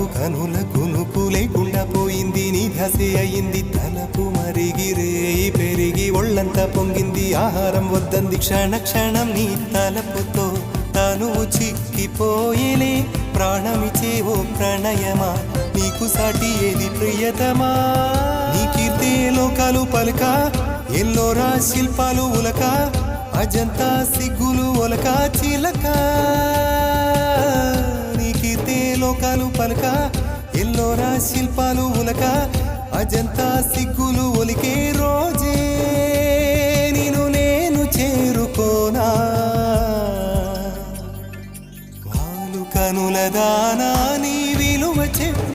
నీకు కనుల కునుకు లేకుండా పోయింది, నీ ధ్యాసే అయింది తలపు మరిగిరేయి పెరిగి ఒళ్ళంతా పొంగింది, ఆహారం వద్దంది క్షణ క్షణం నీ తలపుతో తనువు చిక్కిపోయేలే, ప్రాణమిచే ఓ ప్రణయమా నీకు సాటి ఏది ప్రియతమా, నీ కీర్తే లోకాలు పలక ఎల్లోరా శిల్పాలు ఉలక, అజంతా సిగ్గులు ఒలక చిలక, నీ కీర్తే లోకాలు పలక ఎల్లోరా శిల్పాలు ఉలక, అజంతా సిగ్గులు ఒలికే రోజే నిన్ను నేను చేరుకోనా, వాలు కనుల దానా నీవే